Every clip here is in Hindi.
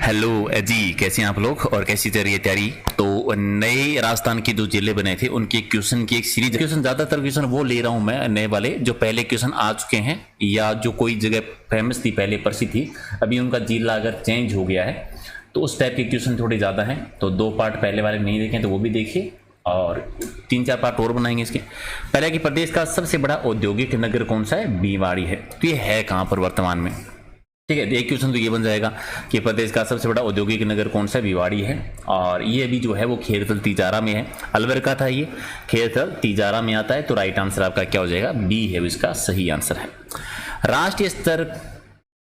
हेलो जी, कैसे हैं आप लोग और कैसी चल रही है तैयारी। तो नए राजस्थान के जो जिले बने थे उनके क्वेश्चन की एक सीरीज क्वेश्चन, ज्यादातर क्वेश्चन वो ले रहा हूं मैं नए वाले जो पहले क्वेश्चन आ चुके हैं या जो कोई जगह फेमस थी पहले प्रसिद्ध थी, अभी उनका जिला अगर चेंज हो गया है तो उस टाइप के क्वेश्चन थोड़े ज़्यादा हैं। तो 2 पार्ट पहले वाले नहीं देखें तो वो भी देखिए और 3-4 पार्ट और बनाएंगे इसके। पहले कि प्रदेश का सबसे बड़ा औद्योगिक नगर कौन सा है? भिवाड़ी है। तो ये है कहाँ पर वर्तमान में? ठीक है, एक क्वेश्चन तो ये बन जाएगा कि प्रदेश का सबसे बड़ा औद्योगिक नगर कौन सा? भिवाड़ी है। और ये अभी जो है वो खेरथल तिजारा में है। अलवर का था ये, खेरथल तिजारा में आता है। तो राइट आंसर आपका क्या हो जाएगा? बी है, इसका सही आंसर है। राष्ट्रीय स्तर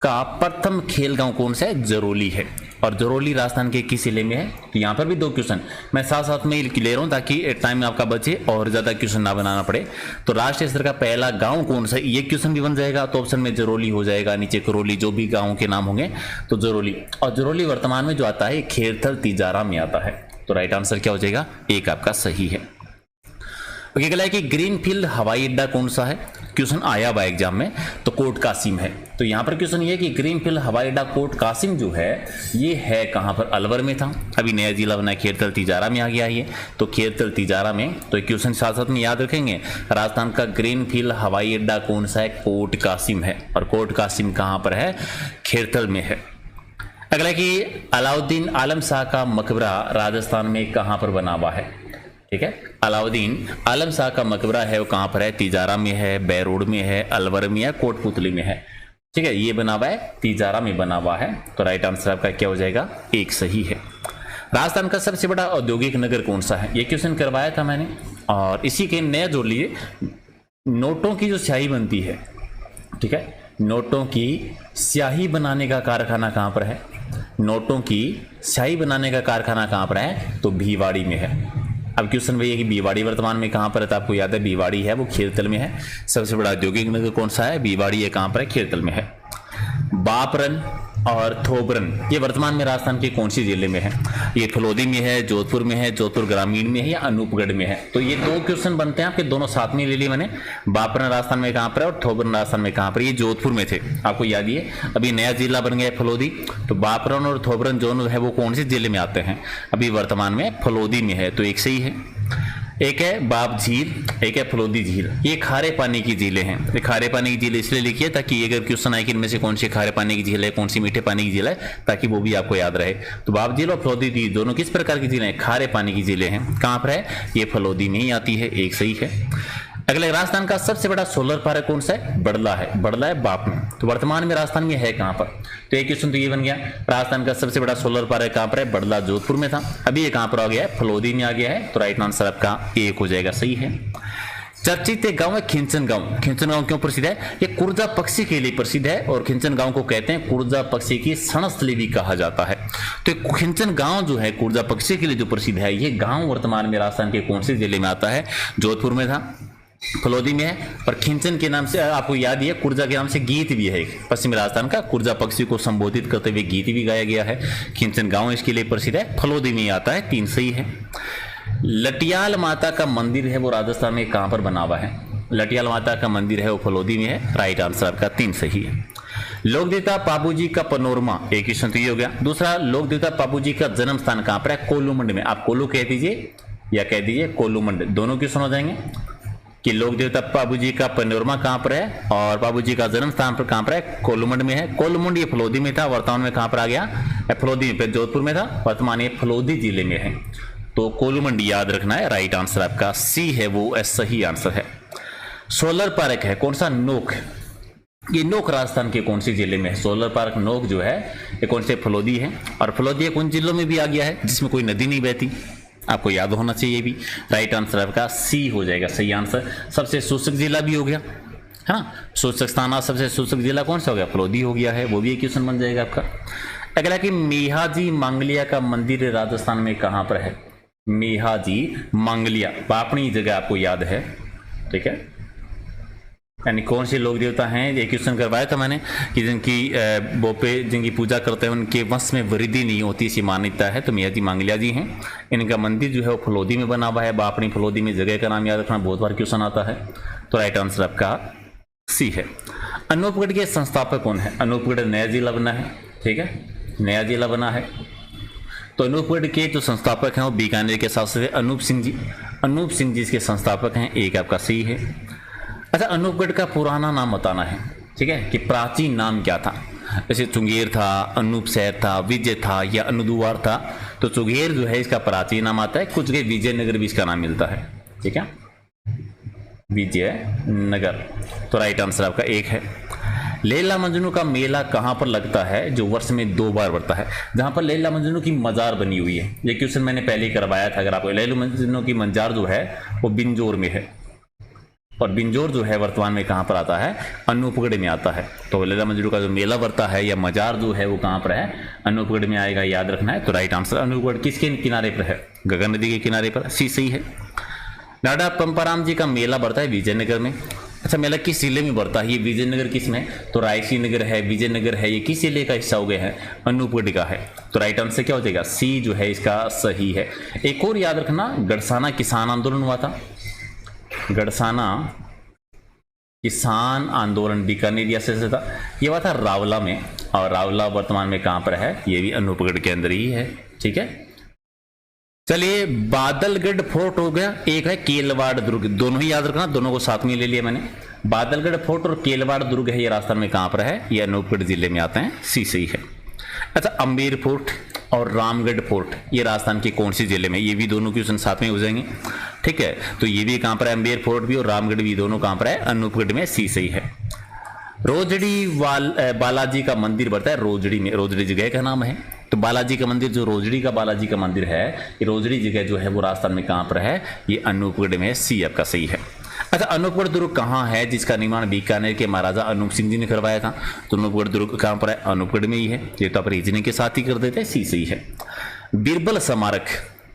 का प्रथम खेल गांव कौन सा है? जरोली है। और जरोली राजस्थान के किस जिले में है? तो यहाँ पर भी 2 क्वेश्चन मैं साथ साथ में ले रहा हूँ ताकि टाइम आपका बचे और ज्यादा क्वेश्चन ना बनाना पड़े। तो राष्ट्रीय स्तर का पहला गांव कौन सा है? ये क्वेश्चन भी बन जाएगा। तो ऑप्शन में जरोली हो जाएगा, नीचे करौली, जो भी गाँव के नाम होंगे तो जरोली। और जरोली वर्तमान में जो आता है खेरथल तिजारा में आता है। तो राइट आंसर क्या हो जाएगा? एक आपका सही है। ओके, कहला है कि ग्रीनफील्ड हवाई अड्डा कौन सा है? क्वेश्चन आया हुआ एग्जाम में, तो कोट कासिम है। तो यहाँ पर क्वेश्चन ये है कि ग्रीनफील्ड हवाई अड्डा कोट कासिम जो है ये है कहाँ पर? अलवर में था, अभी नया जिला बना खेरथल तिजारा में आ गया ये। तो खेरथल तिजारा में, तो क्वेश्चन साथ साथ में याद रखेंगे। राजस्थान का ग्रीनफील्ड हवाई अड्डा कौन सा है? कोट कासिम है। और कोट कासिम कहाँ पर है? खेरथल में है। अगला कि अलाउद्दीन आलम शाह का मकबरा राजस्थान में कहाँ पर बना हुआ है? ठीक है, अलाउद्दीन आलम शाह का मकबरा है वो कहाँ पर है? तिजारा में है, बैरोड में है, अलवर में है, कोटपुतली में है। ठीक है, ये बना हुआ है तिजारा में बना हुआ है। तो राइट आंसर आपका क्या हो जाएगा? एक सही है। राजस्थान का सबसे बड़ा औद्योगिक नगर कौन सा है? ये क्वेश्चन करवाया था मैंने और इसी के नया जोड़ लिए। नोटों की जो स्याही बनती है, ठीक है, नोटों की स्याही बनाने का कारखाना कहाँ पर है? नोटों की स्याही बनाने का कारखाना कहाँ पर है? तो भिवाड़ी में है। अब क्वेश्चन भैया कि भिवाड़ी वर्तमान में कहाँ पर है? तो आपको याद है भिवाड़ी है वो खेरथल में है। सबसे बड़ा औद्योगिक नगर कौन सा है? भिवाड़ी है। कहाँ पर है? खेरथल में है। बापरन और थोबरन ये वर्तमान में राजस्थान के कौन सी जिले में है? ये फलोदी में है, जोधपुर में है, जोधपुर ग्रामीण में है या अनूपगढ़ में है? तो ये 2 क्वेश्चन बनते हैं आपके, दोनों साथ में ले लिए मैंने। बापरन राजस्थान में कहाँ पर है और थोबरन राजस्थान में कहाँ पर? ये जोधपुर में थे, आपको याद है। अभी नया जिला बन गया है फलोदी। तो बापरन और थोबरन जो है वो कौन से जिले में आते हैं? अभी वर्तमान में फलोदी में है। तो एक सही है। एक है बाप झील, एक है फलोदी झील। ये खारे पानी की झीलें हैं। ये खारे पानी की झील इसलिए लिखिए ताकि अगर क्वेश्चन आए कि इनमें से कौन सी खारे पानी की झील है, कौन सी मीठे पानी की झील है, ताकि वो भी आपको याद रहे। तो बाप झील और फलोदी झील दोनों किस प्रकार की झीलें हैं? खारे पानी की झीलें हैं। कहाँ पर है? ये फलोदी में ही आती है। एक सही है। अगले, राजस्थान का सबसे बड़ा सोलर पार्क कौन सा है? बड़ला है। बड़ला है बाप में। तो वर्तमान में राजस्थान में है कहाँ पर? तो एक क्वेश्चन तो ये बन गया, राजस्थान का सबसे बड़ा सोलर पार्क कहाँ पर है? बड़ला जोधपुर में था, अभी ये कहाँ पर आ गया है? फलोदी में आ गया है। तो राइट आंसर आपका एक हो जाएगा, सही है। चर्चित एक गांव है खिंचन गांव। खिंचन गांव क्यों प्रसिद्ध है? ये कुर्जा पक्षी के लिए प्रसिद्ध है और खिंचन गांव को कहते हैं कुर्जा पक्षी की क्षणस्थली भी कहा जाता है। तो खिंचन गांव जो है कुर्जा पक्षी के लिए जो प्रसिद्ध है, ये गांव वर्तमान में राजस्थान के कौन से जिले में आता है? जोधपुर में था, फलोदी में है। और खिंचन के नाम से आपको याद ही है, कुर्जा के नाम से गीत भी है पश्चिमी राजस्थान का, कुर्जा पक्षी को संबोधित करते हुए गीत भी गाया गया है। खिंचन गांव इसके लिए प्रसिद्ध है, फलोदी में आता है। 3 सही है। लटियाल माता का मंदिर है वो राजस्थान में कहां पर बना हुआ है? लटियाल माता का मंदिर है वो फलोदी में है। राइट आंसर आपका 3 सही है। लोकदेवता बाबूजी का पनोरमा, एक क्वेश्चन तो ये हो गया। दूसरा, लोकदेवता बाबूजी का जन्म स्थान कहां पर है? कोलूमंड में। आप कोलू कह दीजिए या कह दीजिए कोलूमंड, दोनों क्वेश्चन हो जाएंगे कि लोक देवता बाबूजी का पनोरमा कहां पर है और बाबूजी का जन्म स्थान पर कहां पर है? कोलूमंड में है। कोलूमंड ये फलोदी में था, वर्तमान में कहां पर आ गया? फलोदी में। जोधपुर में था, वर्तमान ये फलोदी जिले में है। तो कोलूमंड याद रखना है। राइट आंसर आपका सी है, वो सही आंसर है। सोलर पार्क है कौन सा? नोक। ये नोक राजस्थान के कौन से जिले में है? सोलर पार्क नोक जो है ये कौन से? फलोदी है। और फलोदी उन जिलों में भी आ गया है जिसमें कोई नदी नहीं बहती, आपको याद होना चाहिए भी। राइट आंसर आपका सी हो जाएगा, सही आंसर। सबसे शुष्क जिला भी हो गया, हाँ, शुष्क स्थान सबसे शुष्क जिला कौन सा हो गया? फलोदी हो गया है, वो भी एक क्वेश्चन बन जाएगा आपका। अगला कि मेहाजी मांगलिया का मंदिर राजस्थान में कहां पर है? मेहाजी मांगलिया बापणी जगह आपको याद है, ठीक है। यानी कौन से लोक देवता हैं? ये क्वेश्चन करवाया था मैंने कि जिनकी पूजा करते हैं उनके वंश में वृद्धि नहीं होती, ऐसी मान्यता है। तो मेहाजी मांगलिया जी हैं, इनका मंदिर जो है वो फलोदी में बना हुआ है। बापणी फलोदी में, जगह का नाम याद रखना, बहुत बार क्वेश्चन आता है। तो राइट आंसर आपका सी है। अनूपगढ़ के संस्थापक कौन है? अनूपगढ़ नया जिला बना है, ठीक है। नया जिला बना है। तो अनूपगढ़ के जो संस्थापक हैं वो बीकानेर के शासक है अनूप सिंह जी। अनूप सिंह जी इसके संस्थापक हैं, एक आपका सही है। अच्छा, अनूपगढ़ का पुराना नाम बताना है, ठीक है, कि प्राचीन नाम क्या था। जैसे चुंगेर था, अनूपशहर था, विजय था या अनुदुवार था। तो चुंगेर जो है इसका प्राचीन नाम आता है, कुछ जगह विजयनगर भी इसका नाम मिलता है, ठीक है, विजयनगर। तो राइट आंसर आपका एक है। लैला मजनू का मेला कहाँ पर लगता है जो वर्ष में 2 बार बढ़ता है? जहाँ पर लैला मजनू की मजार बनी हुई है। ये क्वेश्चन मैंने पहले ही करवाया था। अगर आपको लैला मजनू की मजार जो है वो बिंजोर में है, और बिंजोर जो है वर्तमान में कहाँ पर आता है? अनूपगढ़ में आता है। तो लैला मजनू का जो मेला बढ़ता है या मजार जो है वो कहाँ पर है? अनूपगढ़ में आएगा, याद रखना है। तो राइट आंसर अनूपगढ़ किसके किनारे पर है? गगन नदी के किनारे पर, सी सही है। नाडा पंपाराम जी का मेला बढ़ता है विजयनगर में। अच्छा, मेला किस जिले में बढ़ता है? ये विजयनगर किस में? तो रायसी नगर है, विजयनगर है, ये किस जिले का हिस्सा हो गया है? अनूपगढ़ का है। तो राइट आंसर क्या हो जाएगा? सी जो है इसका सही है। एक और याद रखना, गड़साना किसान आंदोलन हुआ था। गड़साना किसान आंदोलन बीकानेर रियासत से था। ये हुआ था रावला में, और रावला वर्तमान में कहां पर है? ये भी अनूपगढ़ के अंदर ही है, ठीक है। चलिए, बादलगढ़ फोर्ट हो गया, एक है केलवाड़ दुर्ग। दोनों ही याद रखना, दोनों को साथ में ले लिया मैंने। बादलगढ़ फोर्ट और केलवाड़ दुर्ग है, ये राजस्थान में कहां पर है? ये अनूपगढ़ जिले में आते हैं, सी सही है। अच्छा, अम्बेर फोर्ट और रामगढ़ फोर्ट ये राजस्थान के कौन से जिले में? ये भी दोनों क्वेश्चन साथ में हो जाएंगे, ठीक है। तो ये भी कहां पर है? अम्बेर फोर्ट भी और रामगढ़ भी, दोनों कहां पर है? अनूपगढ़ में, सी सही है। रोजड़ी बालाजी का मंदिर बढ़ता है रोजड़ी में। रोजड़ी जगह का नाम है। तो बालाजी का मंदिर, जो रोजड़ी का बालाजी का मंदिर है, ये रोजड़ी जगह जो है वो राजस्थान में कहां पर है? ये अनूपगढ़ में, सी आपका सही है। अच्छा, अनूपगढ़ दुर्ग कहाँ है जिसका निर्माण बीकानेर के महाराजा अनूप सिंह जी ने करवाया था? तो अनूपगढ़ दुर्ग कहां पर है? अनूपगढ़ में ही है। ये तो आप रीजनिंग के साथ ही कर देते हैं, सी सही है। बीरबल स्मारक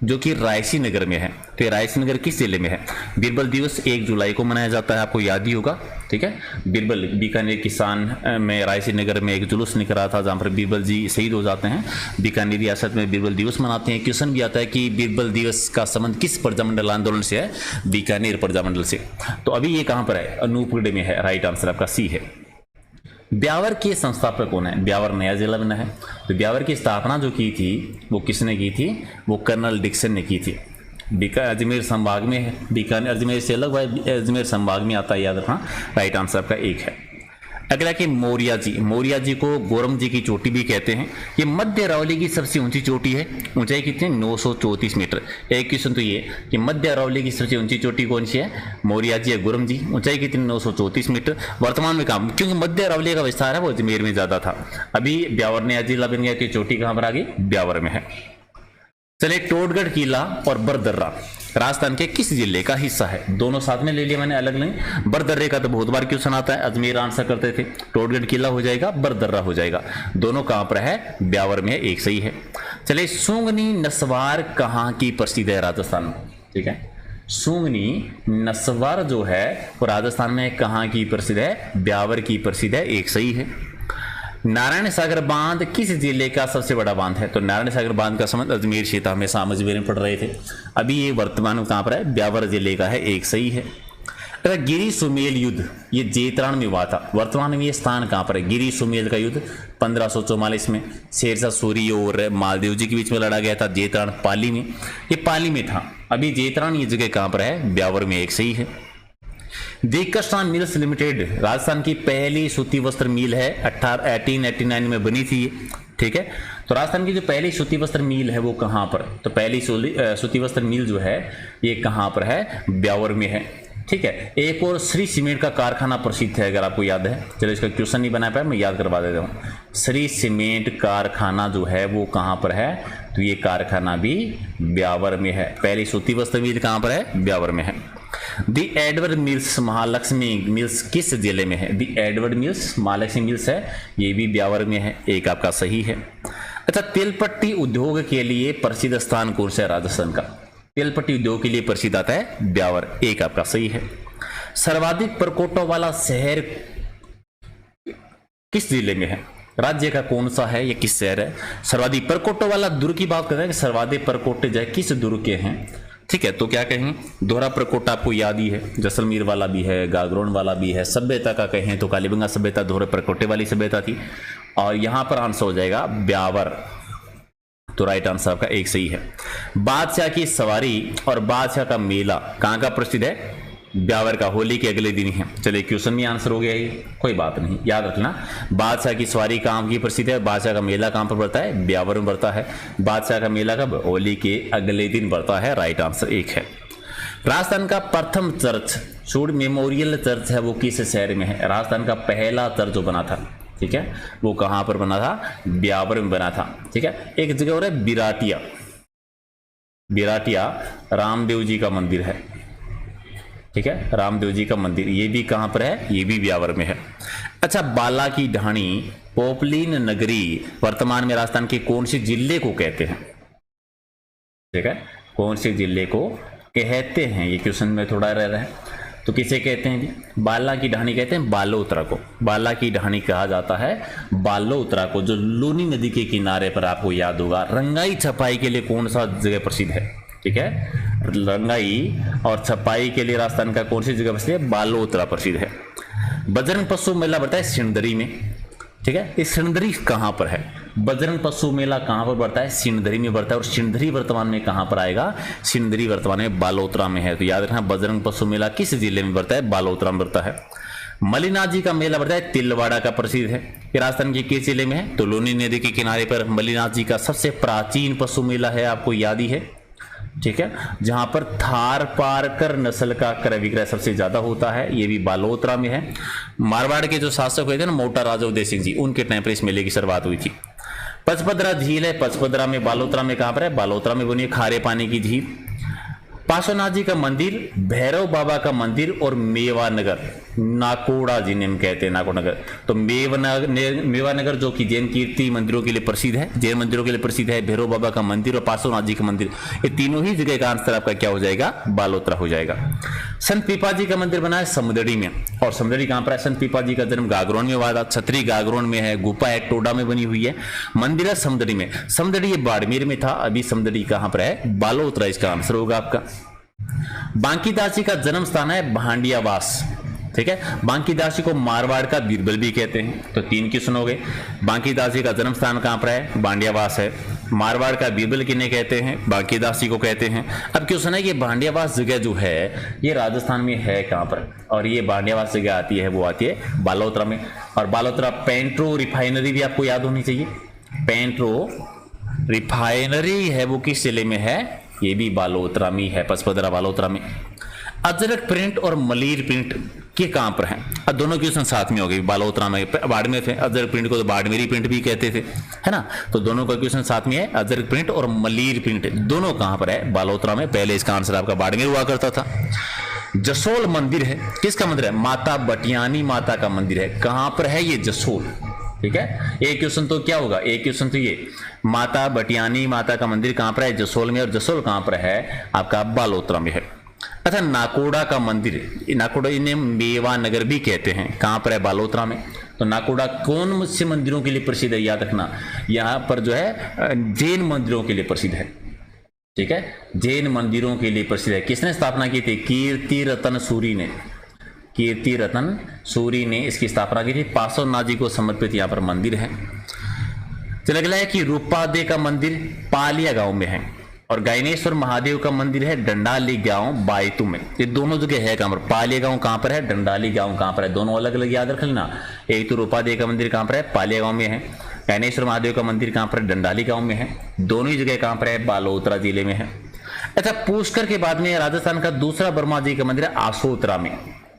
जो कि रायसी नगर में है, तो रायसी नगर किस जिले में है? बीरबल दिवस 1 जुलाई को मनाया जाता है, आपको याद ही होगा, ठीक है। बीरबल बीकानेर किसान में रायसी नगर में एक जुलूस निकला था जहां पर बीरबल जी शहीद हो जाते हैं। बीकानेर रियासत में बीरबल दिवस मनाते हैं। क्वेश्चन भी आता है कि बीरबल दिवस का संबंध किस प्रजामंडल आंदोलन से है? बीकानेर प्रजामंडल से। तो अभी ये कहां पर है? अनूपगढ़ में है। राइट आंसर आपका सी है। ब्यावर के संस्थापक कौन है? ब्यावर नया जिला बना है। तो ब्यावर की स्थापना जो की थी वो किसने की थी? वो कर्नल डिक्सन ने की थी। अजमेर संभाग में है। बीकानेर अजमेर से अलग अजमेर संभाग में आता है, याद रखना। राइट आंसर आपका एक है। अगला कि मौर्या जी। मौर्या जी को गोरम जी की चोटी भी कहते हैं। ये मध्य अरावली की सबसे ऊंची चोटी है। ऊंचाई कितनी? 934 मीटर। एक क्वेश्चन तो ये कि मध्य अरावली की सबसे ऊंची चोटी कौन सी है? मौर्या जी या गोरम जी। ऊंचाई कितनी? 934 मीटर। वर्तमान में काम, क्योंकि मध्य अरावली का विस्तार है वो अजमेर में ज्यादा था। अभी ब्यावर नया जिला बन गया, तो चोटी कहां पर आ गई? ब्यावर में है। चलिए, टोडगढ़ किला और बरदर्रा राजस्थान के किस जिले का हिस्सा है? दोनों साथ में ले लिया मैंने, अलग नहीं। बरदर्रे का तो बहुत बार क्वेश्चन आता है, अजमेर आंसर करते थे। टोडगढ़ किला हो जाएगा, बरदर्रा हो जाएगा। दोनों कहां पर है? ब्यावर में है, एक सही है। चलिए, सूंगनी नस्वार कहां की प्रसिद्ध है? राजस्थान में, ठीक है। सूंगनी नस्वार जो है वो राजस्थान में कहां की प्रसिद्ध है? ब्यावर की प्रसिद्ध है, एक सही है। नारायण सागर बांध किस जिले का सबसे बड़ा बांध है? तो नारायण सागर बांध का संबंध अजमेर से था, हमेशा अजमेर में पढ़ रहे थे। अभी ये वर्तमान में कहां पर है? ब्यावर जिले का है, एक सही है। गिरी सुमेल युद्ध ये जेतरान में हुआ था। वर्तमान में ये स्थान कहां पर है? गिरी सुमेल का युद्ध 1544 में शेरशाह सूरी और मालदेव जी के बीच में लड़ा गया था। जेतरान पाली में, ये पाली में था। अभी जेतरान ये जगह कहां पर है? ब्यावर में, एक सही है। दीक्षांत मिल्स लिमिटेड राजस्थान की पहली सूती वस्त्र मिल है। 1889 में बनी थी, ठीक है। तो राजस्थान की जो पहली सूती वस्त्र मिल है वो कहां पर? तो पहली सूती वस्त्र मिल जो है ये कहां पर है? ब्यावर में है, ठीक है। एक और श्री सीमेंट का कारखाना प्रसिद्ध है, अगर आपको याद है। चलो, इसका क्वेश्चन नहीं बना पाया, मैं याद करवा देता हूं। श्री सीमेंट कारखाना जो है वो कहां पर है? तो ये कारखाना भी ब्यावर में है। पहली सूती वस्त्र मिल कहां पर है? ब्यावर में है। दी एडवर्ड मिल्स महालक्ष्मी मिल्स किस जिले में है? दी एडवर्ड मिल्स महालक्ष्मी मिल्स है, ये भी ब्यावर में है, एक आपका सही है। अच्छा, तेलपट्टी उद्योग के लिए प्रसिद्ध स्थान कौन सा है राजस्थान का? तेलपट्टी उद्योग के लिए प्रसिद्ध आता है ब्यावर, एक आपका सही है। सर्वाधिक प्रकोटों वाला शहर किस जिले में है? राज्य का कौन सा है, ये किस शहर है? सर्वाधिक प्रकोटों वाला दुर्ग की बात कर रहे हैं कि सर्वाधिक प्रकोटे जो है किस दुर्ग के हैं, ठीक है। तो क्या कहें? दोहरा प्रकोट आपको याद ही है, जैसलमेर वाला भी है, गागरोन वाला भी है। सभ्यता का कहें तो कालीबंगा सभ्यता दोहरे प्रकोटे वाली सभ्यता थी। और यहां पर आंसर हो जाएगा ब्यावर। तो राइट आंसर आपका एक सही है। बादशाह की सवारी और बादशाह का मेला कहां का प्रसिद्ध है? ब्यावर का, होली के अगले दिन है। चलिए क्वेश्चन में आंसर हो गया, ये कोई बात नहीं, याद रखना। बादशाह की सवारी कहां की प्रसिद्ध है? बादशाह का मेला कहां पर बढ़ता है? ब्यावर में बढ़ता है। बादशाह का मेला कब? होली के अगले दिन बढ़ता है। राइट आंसर एक है। राजस्थान का प्रथम चर्च, शूड मेमोरियल चर्च है, वो किस शहर में है? राजस्थान का पहला चर्च जो बना था, ठीक है, वो कहां पर बना था? ब्यावर में बना था। ठीक है, एक जगह और है बिराटिया, बिराटिया रामदेव जी का मंदिर है। ठीक है, रामदेव जी का मंदिर, ये भी कहां पर है? ये भी ब्यावर में है। अच्छा, बाला की ढाणी पोपलीन नगरी वर्तमान में राजस्थान के कौन से जिले को कहते हैं? ठीक है, कौन से जिले को कहते हैं? ये क्वेश्चन में थोड़ा रह रहा है। तो किसे कहते हैं जी? बाला की ढाणी कहते हैं बालोतरा को। बाला की ढाणी कहा जाता है बालोतरा को, जो लूनी नदी के किनारे पर, आपको याद होगा। रंगाई छपाई के लिए कौन सा जगह प्रसिद्ध है? ठीक है, रंगाई और छपाई के लिए राजस्थान का कौन सी जगह प्रसिद्ध है? बालोतरा प्रसिद्ध है। बजरंग पशु मेला बढ़ता है सिणधरी में। ठीक है, ये सिणधरी कहां पर है? बजरंग पशु मेला कहां पर बढ़ता है? सिणधरी में बढ़ता है। और सिणधरी वर्तमान में कहां पर आएगा? सिणधरी वर्तमान में बालोतरा में है। तो याद रखना, बजरंग पशु मेला किस जिले में बढ़ता है? बालोतरा में बढ़ता है। मलिनाथ जी का मेला बढ़ता है तिलवाड़ा का प्रसिद्ध है। ये राजस्थान के किस जिले में है? तो लूनी नदी के किनारे पर मलिनाथ जी का सबसे प्राचीन पशु मेला है, आपको याद ही है। ठीक है, जहां पर थार पारकर नस्ल का क्रय विक्रय सबसे ज्यादा होता है, ये भी बालोतरा में है। मारवाड़ के जो शासक हुए थे ना, मोटा राजा उदय सिंह जी, उनके टाइम पर इस मेले की शुरुआत हुई थी। पचपदरा झील है, पचपदरा में, बालोतरा में कहां पर है? बालोतरा में बनी है, खारे पानी की झील। पार्श्वनाथ जी का मंदिर, भैरव बाबा का मंदिर और मेवानगर, नाकोड़ा जिन्हें हम कहते हैं, नाकोड़ा नगर। तो मेवानगर जो कि जैन कीर्ति मंदिरों के लिए प्रसिद्ध है, जैन मंदिरों के लिए प्रसिद्ध है, भैरव बाबा का मंदिर और पार्श्वनाथ जी का मंदिर, ये तीनों ही जगह का आंसर आपका क्या हो जाएगा? बालोतरा हो जाएगा। संत पीपा जी का मंदिर बना है समदड़ी में। और समदड़ी कहां पर है? संत पीपा जी का जन्म गागरोन में हुआ था, छतरी गागरोन में है, गुफा एक टोडा में बनी हुई है, मंदिर है समदड़ी में। समदड़ी ये बाड़मेर में था, अभी समदड़ी कहां पर है? बालोतरा इसका आंसर होगा आपका। बांकीदास जी का जन्म स्थान है भांडियावास। ठीक है, बांकीदास जी को मारवाड़ का बीरबल भी कहते हैं। तो 3 क्वेश्चन हो गए। बांकीदास जी का जन्म स्थान कहां पर है? भांडियावास है। मारवाड़ का बीरबल किन्हें कहते हैं? बांकीदास जी को कहते हैं। अब क्वेश्चन है कि भांडियावास जगह जो है ये राजस्थान में है कहां पर? और ये भांडियावास जगह आती है, वो आती है बालोतरा में। और बालोतरा पेंट्रो रिफाइनरी भी आपको याद होनी चाहिए। पेंट्रो रिफाइनरी है, वो किस जिले में है? ये भी बालोतरा में है, पचपदरा बालोतरा में। अजरक प्रिंट और मलीर प्रिंट के कहां पर हैं? अब दोनों क्वेश्चन साथ में हो गए, बालोतरा में, बाड़मेर थे। अजरक प्रिंट को तो बाड़मेरी प्रिंट भी कहते थे, है ना। तो दोनों का क्वेश्चन साथ में है, अजरक प्रिंट और मलीर प्रिंट दोनों कहां पर है? बालोतरा में। पहले इसका आंसर आपका बाड़मेर हुआ करता था। जसोल मंदिर है, किसका मंदिर है? माता बटियानी माता का मंदिर है। कहां पर है ये? जसोल। ठीक है, एक क्वेश्चन तो क्या होगा? एक क्वेश्चन तो ये, माता बटियानी माता का मंदिर कहां पर है? जसोल में। और जसोल कहां पर है? आपका बालोतरा में है। अच्छा, नाकोड़ा का मंदिर, नाकोड़ा इन्हें मेवानगर भी कहते हैं, कहां पर है? बालोतरा में। तो नाकोड़ा कौन से मंदिरों के लिए प्रसिद्ध है? याद रखना, यहां पर जो है जैन मंदिरों के लिए प्रसिद्ध है। ठीक है, जैन मंदिरों के लिए प्रसिद्ध है। किसने स्थापना की थी? कीर्ति रतन सूरी ने। कीर्ति रतन सूरी ने इसकी स्थापना की थी। पार्श्वनाथ जी को समर्पित यहाँ पर मंदिर है। चला गया है कि रूपादे का मंदिर पालिया गांव में है और गायनेश्वर महादेव का मंदिर है डंडाली गांव बायतू में। ये दोनों जगह है कहां पर? पालिया गांव कहां पर है? डंडाली गांव कहां पर है? दोनों अलग अलग याद रख लेना। एक तो रूपादे का मंदिर कहां पर है? पालिया गांव में है। गायनेश्वर महादेव का मंदिर कहां पर है? डंडाली गांव में है। दोनों ही जगह कहां पर है? बालोतरा जिले में है। अच्छा, पुष्कर के बाद में राजस्थान का दूसरा ब्रह्मा जी का मंदिर है आसोतरा में।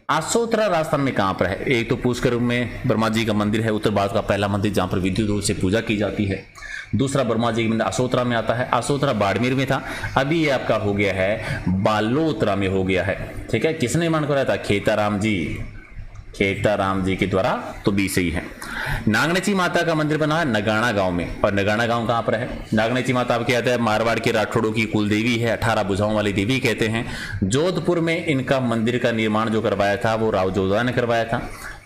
आसोतरा राजस्थान में कहां पर है? एक तो पुष्कर में ब्रह्मा जी का मंदिर है, उत्तर भारत का पहला मंदिर जहां पर विद्युत रूप से पूजा की जाती है। दूसरा ब्रह्मा जी का मंदिर आसोतरा में आता है। आसोतरा बाड़मेर में था, अभी ये आपका हो गया है बालोतरा में हो गया है। ठीक है, किसने निर्माण कराया था? खेताराम जी, खेताराम जी के द्वारा। तो बी सही है। नागनेची माता का मंदिर बना है नगाना गांव में। और नगाना गांव कहां पर है? नागनेची माता आपके कहते हैं मारवाड़ के राठौड़ों की कुल देवी है, 18 भुजाओं वाली देवी कहते हैं। जोधपुर में इनका मंदिर का निर्माण जो करवाया था वो राव जोधा ने करवाया था।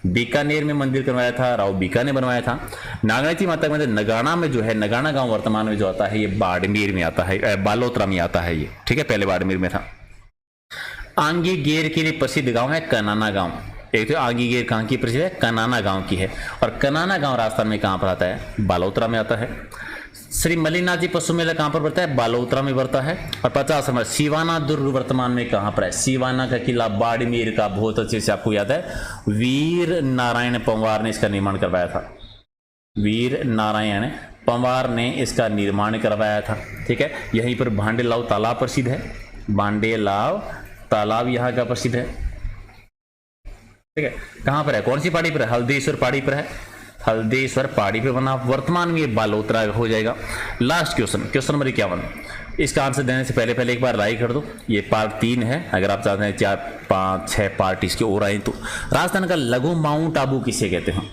बीकानेर में मंदिर करवाया था राव बीका ने बनवाया था। नागनेची माता का मंदिर नगाना में जो है, नगाना गांव वर्तमान में जो आता है ये बाड़मेर में आता है, बालोतरा में आता है ये। ठीक है, पहले बाड़मेर में था। आंगी गेर के लिए प्रसिद्ध गांव है कनाना गांव। एक तो आगे गेर कहाँ की प्रसिद्ध है, कनाना गांव की है। और कनाना गांव राजस्थान में कहाँ पर आता है, बालोतरा में आता है। श्री मल्लिनाथ जी पशु मेला कहाँ पर पड़ता है, बालोतरा में पड़ता है। और 50 नंबर सिवाना दुर्ग वर्तमान में कहाँ पर है, सिवाना का किला बाड़मेर का, बहुत अच्छे से आपको याद है, वीर नारायण पंवार ने इसका निर्माण करवाया था। वीर नारायण पंवार ने इसका निर्माण करवाया था। ठीक है, यहीं पर भांडेलाव तालाब प्रसिद्ध है, भांडेलाव तालाब यहाँ का प्रसिद्ध है। ठीक है, कहाँ पर है, कौन सी पहाड़ी पर है, हल्देश्वर पहाड़ी पर है, हल्देश्वर पहाड़ी पे बना, वर्तमान में ये बालोतरा हो जाएगा। लास्ट क्वेश्चन, क्वेश्चन नंबर 51, इसका आंसर देने से पहले एक बार लाइक कर दो। ये पार्ट 3 है, अगर आप चाहते हैं 4, 5, 6 पार्ट इसके और आए तो। राजस्थान का लघु माउंट आबू किसे कहते हैं,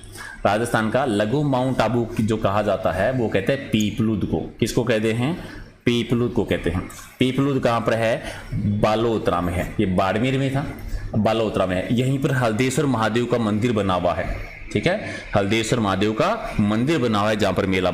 राजस्थान का लघु माउंट आबू जो कहा जाता है वो कहते हैं पीपलुद को। किसको कहते हैं, पीपलुद को कहते हैं। पीपलुद कहाँ पर है, बालोतरा में है, ये बाड़मेर में था, बालोतरा में है। यहीं पर हल्देश्वर महादेव का मंदिर बना हुआ है। ठीक है, हल्देश्वर महादेव का मंदिर बना हुआ है जहां पर मेला